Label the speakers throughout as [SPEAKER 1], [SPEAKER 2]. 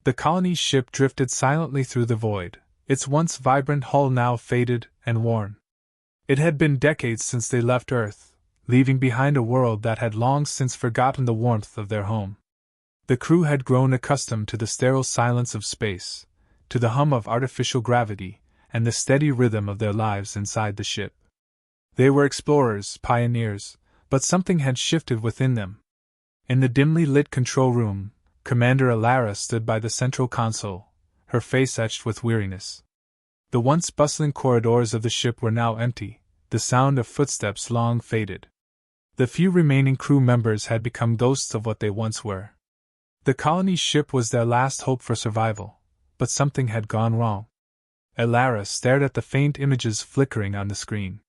[SPEAKER 1] The colony's ship drifted silently through the void, its once vibrant hull now faded and worn. It had been decades since they left Earth, leaving behind a world that had long since forgotten the warmth of their home. The crew had grown accustomed to the sterile silence of space, to the hum of artificial gravity, and the steady rhythm of their lives inside the ship. They were explorers, pioneers, but something had shifted within them. In the dimly lit control room, Commander Alara stood by the central console, her face etched with weariness. The once bustling corridors of the ship were now empty, the sound of footsteps long faded. The few remaining crew members had become ghosts of what they once were. The colony's ship was their last hope for survival, but something had gone wrong. Alara stared at the faint images flickering on the screen.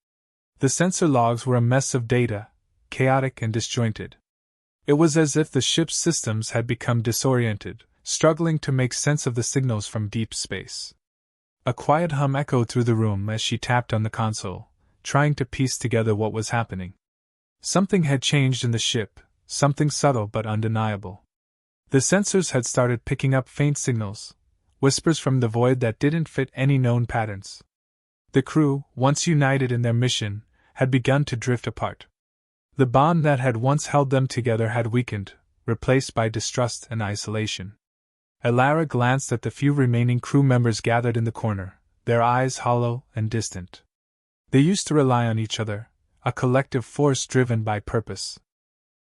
[SPEAKER 1] The sensor logs were a mess of data, chaotic and disjointed. It was as if the ship's systems had become disoriented, struggling to make sense of the signals from deep space. A quiet hum echoed through the room as she tapped on the console, trying to piece together what was happening. Something had changed in the ship, something subtle but undeniable. The sensors had started picking up faint signals, whispers from the void that didn't fit any known patterns. The crew, once united in their mission, had begun to drift apart. The bond that had once held them together had weakened, replaced by distrust and isolation. Alara glanced at the few remaining crew members gathered in the corner, their eyes hollow and distant. They used to rely on each other, a collective force driven by purpose.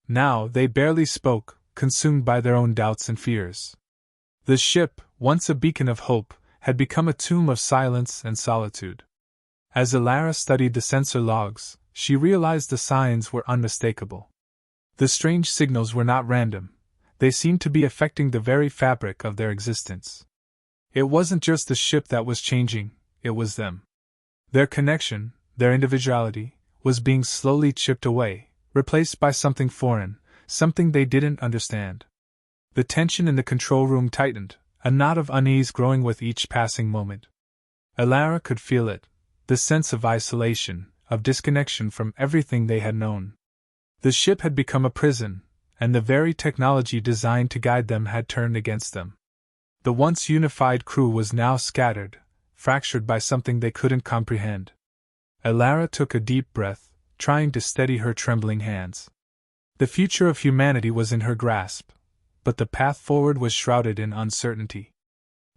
[SPEAKER 1] Now they barely spoke, consumed by their own doubts and fears. The ship, once a beacon of hope, had become a tomb of silence and solitude. As Alara studied the sensor logs, she realized the signs were unmistakable. The strange signals were not random, they seemed to be affecting the very fabric of their existence. It wasn't just the ship that was changing, it was them. Their connection, their individuality, was being slowly chipped away, replaced by something foreign, something they didn't understand. The tension in the control room tightened, a knot of unease growing with each passing moment. Alara could feel it, the sense of isolation, of disconnection from everything they had known. The ship had become a prison, and the very technology designed to guide them had turned against them. The once unified crew was now scattered, fractured by something they couldn't comprehend. Alara took a deep breath, trying to steady her trembling hands. The future of humanity was in her grasp, but the path forward was shrouded in uncertainty.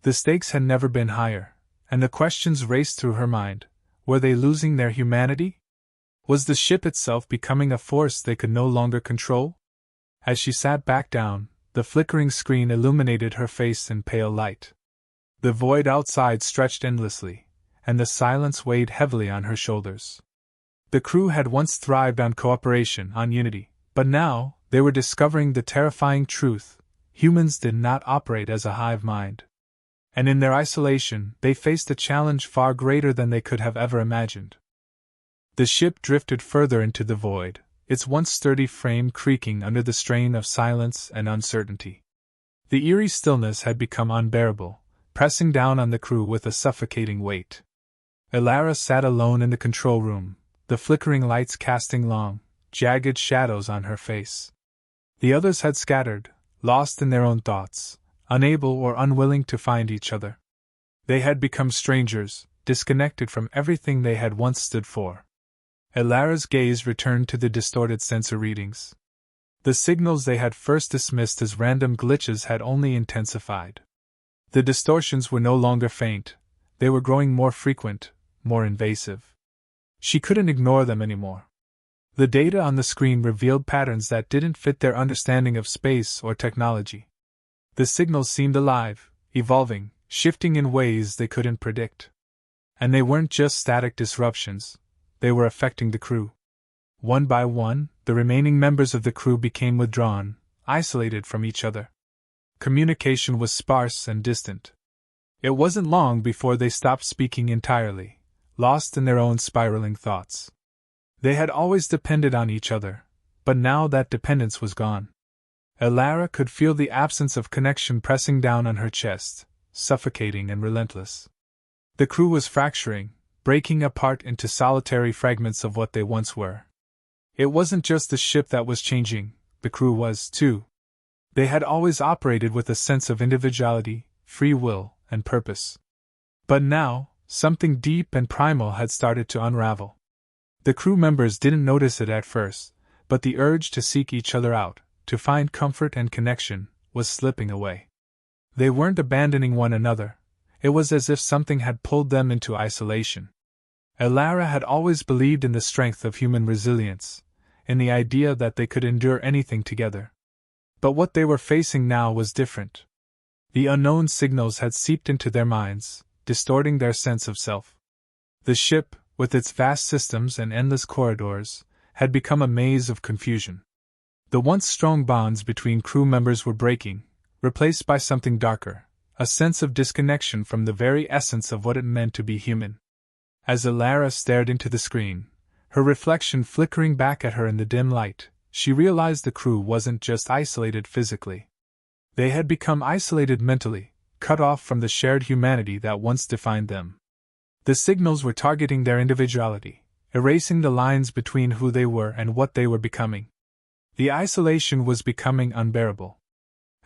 [SPEAKER 1] The stakes had never been higher, and the questions raced through her mind. Were they losing their humanity? Was the ship itself becoming a force they could no longer control? As she sat back down, the flickering screen illuminated her face in pale light. The void outside stretched endlessly, and the silence weighed heavily on her shoulders. The crew had once thrived on cooperation, on unity, but now they were discovering the terrifying truth: humans did not operate as a hive mind. And in their isolation, they faced a challenge far greater than they could have ever imagined. The ship drifted further into the void, its once sturdy frame creaking under the strain of silence and uncertainty. The eerie stillness had become unbearable, pressing down on the crew with a suffocating weight. Alara sat alone in the control room, the flickering lights casting long, jagged shadows on her face. The others had scattered, lost in their own thoughts, unable or unwilling to find each other. They had become strangers, disconnected from everything they had once stood for. Alara's gaze returned to the distorted sensor readings. The signals they had first dismissed as random glitches had only intensified. The distortions were no longer faint, they were growing more frequent, more invasive. She couldn't ignore them anymore. The data on the screen revealed patterns that didn't fit their understanding of space or technology. The signals seemed alive, evolving, shifting in ways they couldn't predict. And they weren't just static disruptions, they were affecting the crew. One by one, the remaining members of the crew became withdrawn, isolated from each other. Communication was sparse and distant. It wasn't long before they stopped speaking entirely, lost in their own spiraling thoughts. They had always depended on each other, but now that dependence was gone. Alara could feel the absence of connection pressing down on her chest, suffocating and relentless. The crew was fracturing, breaking apart into solitary fragments of what they once were. It wasn't just the ship that was changing, the crew was, too. They had always operated with a sense of individuality, free will, and purpose. But now, something deep and primal had started to unravel. The crew members didn't notice it at first, but the urge to seek each other out, to find comfort and connection, was slipping away. They weren't abandoning one another. It was as if something had pulled them into isolation. Elara had always believed in the strength of human resilience, in the idea that they could endure anything together. But what they were facing now was different. The unknown signals had seeped into their minds, distorting their sense of self. The ship, with its vast systems and endless corridors, had become a maze of confusion. The once strong bonds between crew members were breaking, replaced by something darker, a sense of disconnection from the very essence of what it meant to be human. As Elara stared into the screen, her reflection flickering back at her in the dim light, she realized the crew wasn't just isolated physically. They had become isolated mentally, cut off from the shared humanity that once defined them. The signals were targeting their individuality, erasing the lines between who they were and what they were becoming. The isolation was becoming unbearable.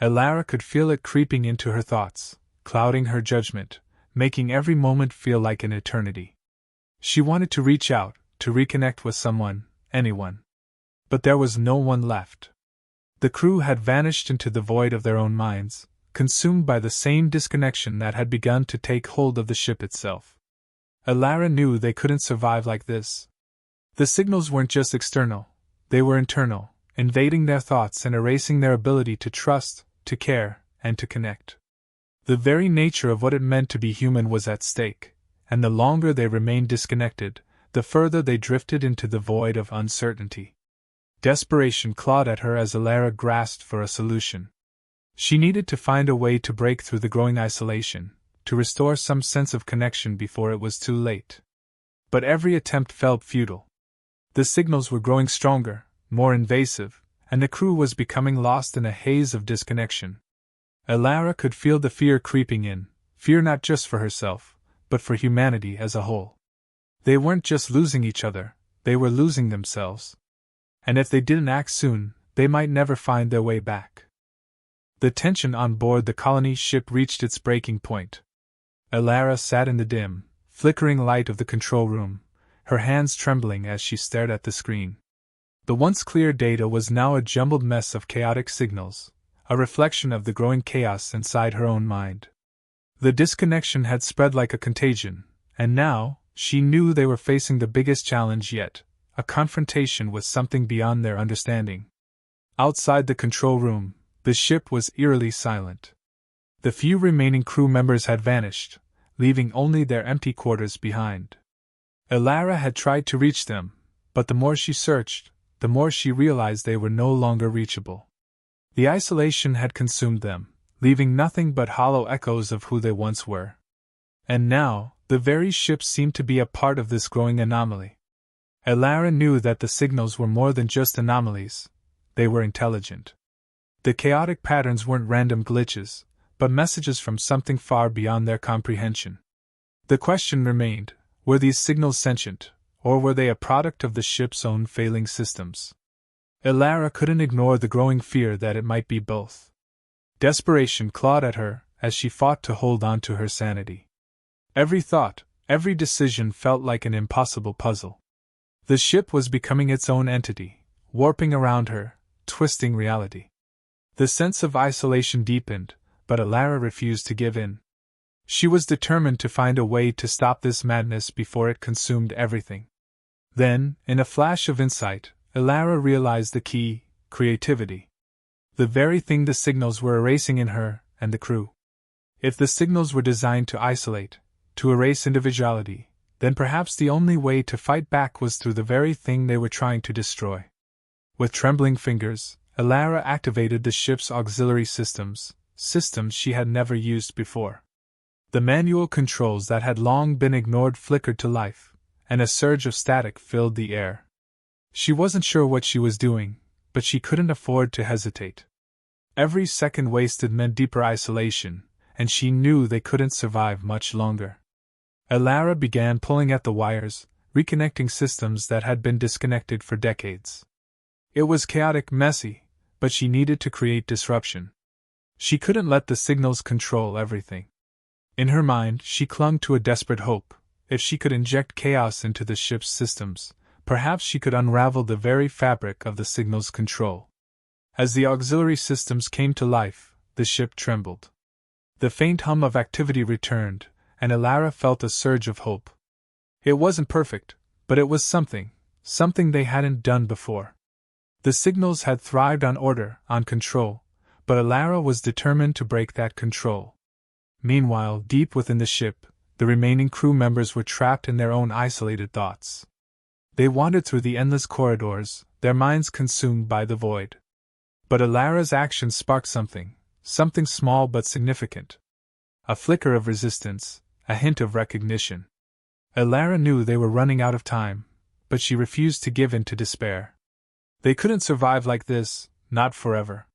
[SPEAKER 1] Elara could feel it creeping into her thoughts, clouding her judgment, making every moment feel like an eternity. She wanted to reach out, to reconnect with someone, anyone. But there was no one left. The crew had vanished into the void of their own minds, consumed by the same disconnection that had begun to take hold of the ship itself. Elara knew they couldn't survive like this. The signals weren't just external, they were internal, invading their thoughts and erasing their ability to trust, to care, and to connect. The very nature of what it meant to be human was at stake, and the longer they remained disconnected, the further they drifted into the void of uncertainty. Desperation clawed at her as Elara grasped for a solution. She needed to find a way to break through the growing isolation, to restore some sense of connection before it was too late. But every attempt felt futile. The signals were growing stronger, more invasive, and the crew was becoming lost in a haze of disconnection. Elara could feel the fear creeping in, fear not just for herself, but for humanity as a whole. They weren't just losing each other, they were losing themselves. And if they didn't act soon, they might never find their way back. The tension on board the colony ship reached its breaking point. Elara sat in the dim, flickering light of the control room, her hands trembling as she stared at the screen. The once clear data was now a jumbled mess of chaotic signals, a reflection of the growing chaos inside her own mind. The disconnection had spread like a contagion, and now, she knew they were facing the biggest challenge yet, a confrontation with something beyond their understanding. Outside the control room, the ship was eerily silent. The few remaining crew members had vanished, leaving only their empty quarters behind. Elara had tried to reach them, but the more she searched, the more she realized they were no longer reachable. The isolation had consumed them, leaving nothing but hollow echoes of who they once were. And now, the very ship seemed to be a part of this growing anomaly. Elara knew that the signals were more than just anomalies, they were intelligent. The chaotic patterns weren't random glitches, but messages from something far beyond their comprehension. The question remained, were these signals sentient, or were they a product of the ship's own failing systems? Elara couldn't ignore the growing fear that it might be both. Desperation clawed at her as she fought to hold on to her sanity. Every thought, every decision felt like an impossible puzzle. The ship was becoming its own entity, warping around her, twisting reality. The sense of isolation deepened, but Elara refused to give in. She was determined to find a way to stop this madness before it consumed everything. Then, in a flash of insight, Elara realized the key: creativity. The very thing the signals were erasing in her and the crew. If the signals were designed to isolate, to erase individuality, then perhaps the only way to fight back was through the very thing they were trying to destroy. With trembling fingers, Elara activated the ship's auxiliary systems she had never used before. The manual controls that had long been ignored flickered to life, and a surge of static filled the air. She wasn't sure what she was doing, but she couldn't afford to hesitate. Every second wasted meant deeper isolation, and she knew they couldn't survive much longer. Elara began pulling at the wires, reconnecting systems that had been disconnected for decades. It was chaotic, messy, but she needed to create disruption. She couldn't let the signals control everything. In her mind, she clung to a desperate hope. If she could inject chaos into the ship's systems, perhaps she could unravel the very fabric of the signal's control. As the auxiliary systems came to life, the ship trembled. The faint hum of activity returned, and Elara felt a surge of hope. It wasn't perfect, but it was something they hadn't done before. The signals had thrived on order, on control, but Elara was determined to break that control. Meanwhile, deep within the ship, the remaining crew members were trapped in their own isolated thoughts. They wandered through the endless corridors, their minds consumed by the void. But Elara's actions sparked something small but significant. A flicker of resistance, a hint of recognition. Elara knew they were running out of time, but she refused to give in to despair. They couldn't survive like this, not forever.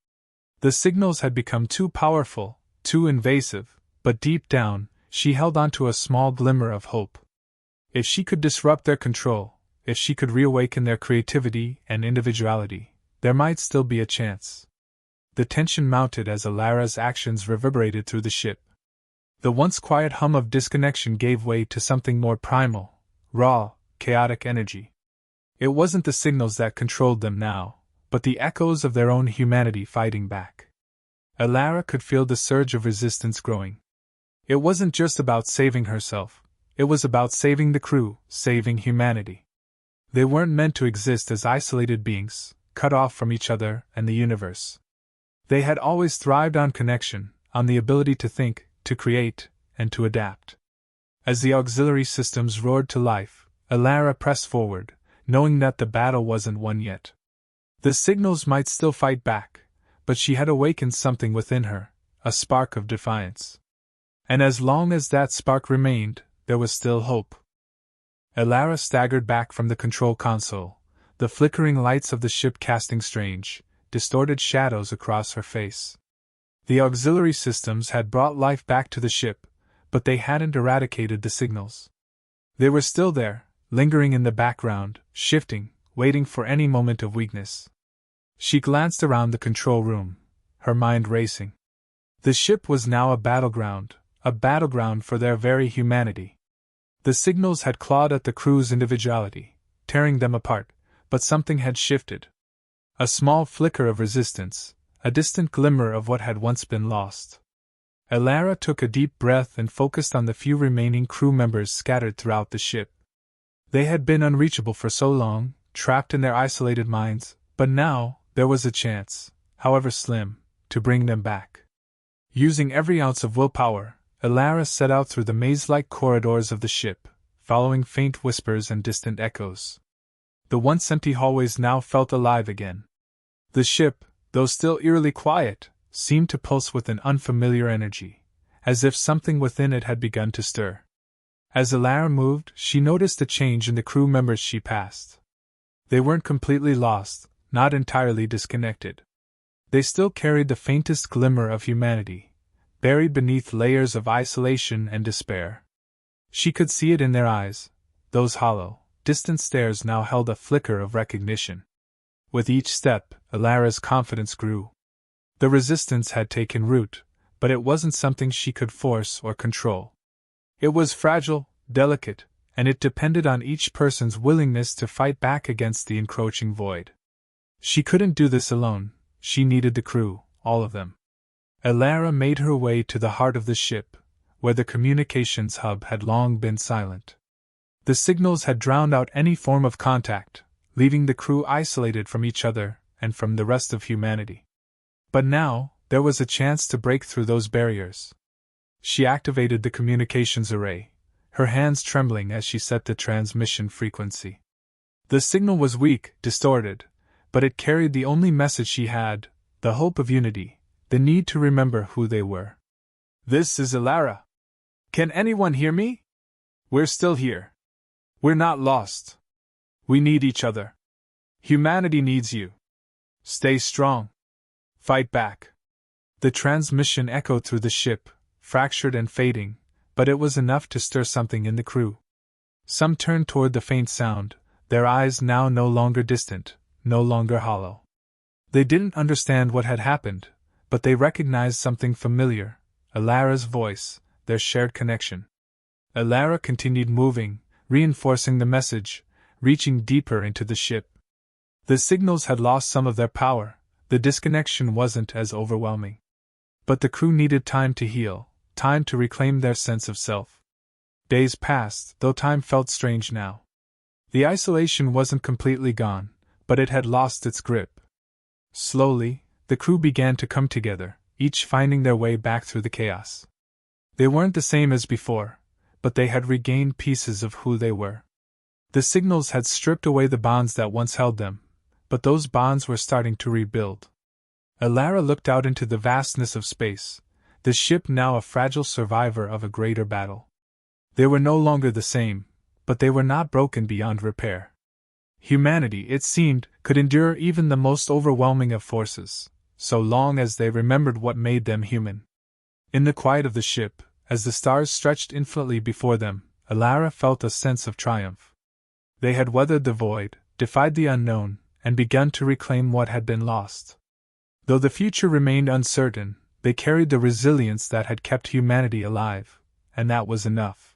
[SPEAKER 1] The signals had become too powerful, too invasive, but deep down, she held on to a small glimmer of hope. If she could disrupt their control, if she could reawaken their creativity and individuality, there might still be a chance. The tension mounted as Elara's actions reverberated through the ship. The once quiet hum of disconnection gave way to something more primal, raw, chaotic energy. It wasn't the signals that controlled them now, but the echoes of their own humanity fighting back. Elara could feel the surge of resistance growing. It wasn't just about saving herself, it was about saving the crew, saving humanity. They weren't meant to exist as isolated beings, cut off from each other and the universe. They had always thrived on connection, on the ability to think, to create, and to adapt. As the auxiliary systems roared to life, Elara pressed forward, knowing that the battle wasn't won yet. The signals might still fight back, but she had awakened something within her, a spark of defiance. And as long as that spark remained, there was still hope. Elara staggered back from the control console, the flickering lights of the ship casting strange, distorted shadows across her face. The auxiliary systems had brought life back to the ship, but they hadn't eradicated the signals. They were still there, lingering in the background, shifting, waiting for any moment of weakness. She glanced around the control room, her mind racing. The ship was now a battleground for their very humanity. The signals had clawed at the crew's individuality, tearing them apart, but something had shifted. A small flicker of resistance, a distant glimmer of what had once been lost. Elara took a deep breath and focused on the few remaining crew members scattered throughout the ship. They had been unreachable for so long, trapped in their isolated minds, but now, there was a chance, however slim, to bring them back. Using every ounce of willpower, Elara set out through the maze-like corridors of the ship, following faint whispers and distant echoes. The once empty hallways now felt alive again. The ship, though still eerily quiet, seemed to pulse with an unfamiliar energy, as if something within it had begun to stir. As Elara moved, she noticed a change in the crew members she passed. They weren't completely lost, not entirely disconnected. They still carried the faintest glimmer of humanity, buried beneath layers of isolation and despair. She could see it in their eyes. Those hollow, distant stares now held a flicker of recognition. With each step, Elara's confidence grew. The resistance had taken root, but it wasn't something she could force or control. It was fragile, delicate, and it depended on each person's willingness to fight back against the encroaching void. She couldn't do this alone, she needed the crew, all of them. Elara made her way to the heart of the ship, where the communications hub had long been silent. The signals had drowned out any form of contact, leaving the crew isolated from each other and from the rest of humanity. But now, there was a chance to break through those barriers. She activated the communications array, her hands trembling as she set the transmission frequency. The signal was weak, distorted, but it carried the only message she had, the hope of unity, the need to remember who they were. "This is Elara. Can anyone hear me? We're still here. We're not lost. We need each other. Humanity needs you. Stay strong. Fight back." The transmission echoed through the ship, fractured and fading, but it was enough to stir something in the crew. Some turned toward the faint sound, their eyes now no longer distant, no longer hollow. They didn't understand what had happened, but they recognized something familiar, Alara's voice, their shared connection. Alara continued moving, reinforcing the message, reaching deeper into the ship. The signals had lost some of their power, the disconnection wasn't as overwhelming. But the crew needed time to heal, time to reclaim their sense of self. Days passed, though time felt strange now. The isolation wasn't completely gone, but it had lost its grip. Slowly, the crew began to come together, each finding their way back through the chaos. They weren't the same as before, but they had regained pieces of who they were. The signals had stripped away the bonds that once held them, but those bonds were starting to rebuild. Alara looked out into the vastness of space, the ship now a fragile survivor of a greater battle. They were no longer the same, but they were not broken beyond repair. Humanity, it seemed, could endure even the most overwhelming of forces, so long as they remembered what made them human. In the quiet of the ship, as the stars stretched infinitely before them, Alara felt a sense of triumph. They had weathered the void, defied the unknown, and begun to reclaim what had been lost. Though the future remained uncertain, they carried the resilience that had kept humanity alive, and that was enough.